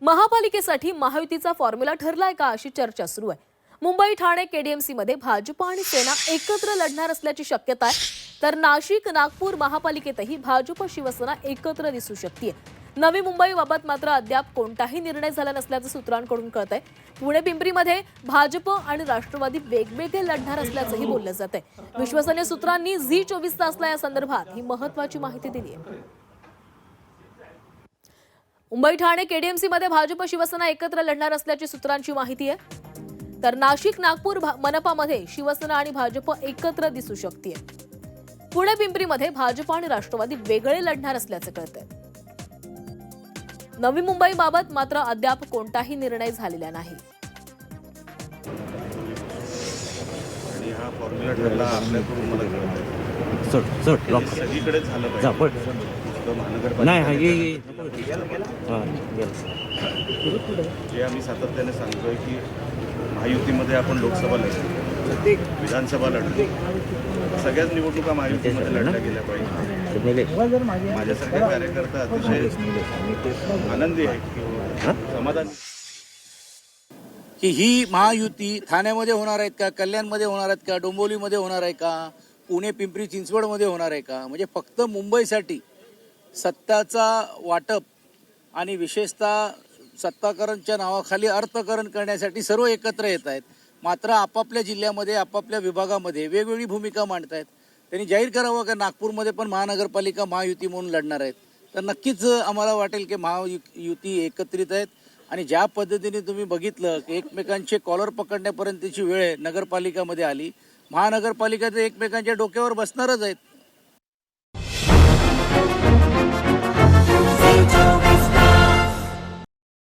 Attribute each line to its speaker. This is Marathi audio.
Speaker 1: महापालिकेसाठी महायुतीचा फॉर्म्युला ठरलाय का अशी चर्चा सुरू आहे। मुंबई ठाणे केडीएमसी मध्ये भाजप आणि सेना एकत्र लढणार असल्याची शक्यता आहे, तर नाशिक नागपूर महापालिकेतही भाजप शिवसेना एकत्र दिसू शकते। नवी मुंबईबाबत मात्र अद्याप कोणताही निर्णय झाला नसल्याचं सूत्रांकडून कळतंय। पुणे पिंपरीमध्ये भाजप आणि राष्ट्रवादी वेगवेगळे लढणार असल्याचंही बोललं जातंय। विश्वसनीय सूत्रांनी झी24 तासला या संदर्भात ही महत्त्वाची माहिती दिली आहे। मुंबई ठाणे केडीएमसी मध्ये भाजप शिवसेना एकत्र लढणार असल्याची सूत्रांची माहिती आहे, तर नाशिक नागपूर मनपामध्ये शिवसेना आणि भाजप एकत्र दिसू शकते। पुणे पिंपरीमध्ये भाजप आणि राष्ट्रवादी वेगळे लढणार असल्याचं कळतंय। नवी मुंबईबाबत मात्र अद्याप कोणताही निर्णय झालेला नाही।
Speaker 2: आणि हा फॉर्म्युला ठरला आपल्याकडून मला कळतंय सगळीकडे झालं पाहिजे। जे आम्ही सातत्याने सांगतोय की महायुतीमध्ये आपण लोकसभा लढतो, विधानसभा लढतो, सगळ्याच निवडणुका महायुतीमध्ये लढल्या गेल्या पाहिजे। माझ्यासारखे कार्यकर्ता अतिशय आनंदी आहे, समाधानी
Speaker 3: की ही महायुती ठाण्यामध्ये होणार आहेत का, कल्याणमध्ये होणार आहेत का, डोंबिवलीमध्ये होणार आहे का, पुणे पिंपरी चिंचवडमध्ये होणार आहे का। म्हणजे फक्त मुंबईसाठी सत्ताचा वाटप आणि विशेषतः सत्ताकरणच्या नावाखाली अर्थकरण करण्यासाठी सर्व एकत्र येत आहेत। मात्र आपापल्या जिल्ह्यामध्ये आपापल्या विभागामध्ये वेगवेगळी भूमिका मांडत आहेत। त्यांनी जाहीर करावं का नागपूरमध्ये पण महानगरपालिका महायुती म्हणून लढणार आहेत, तर नक्कीच आम्हाला वाटेल की महायुती एकत्रित आहेत। आणि ज्या पद्धतीने तुम्ही बघितलं की एकमेकांचे कॉलर पकडण्यापर्यंतची वेळ नगरपालिकामध्ये आली, महानगरपालिका तर एकमेकांच्या डोक्यावर बसणारच आहेत।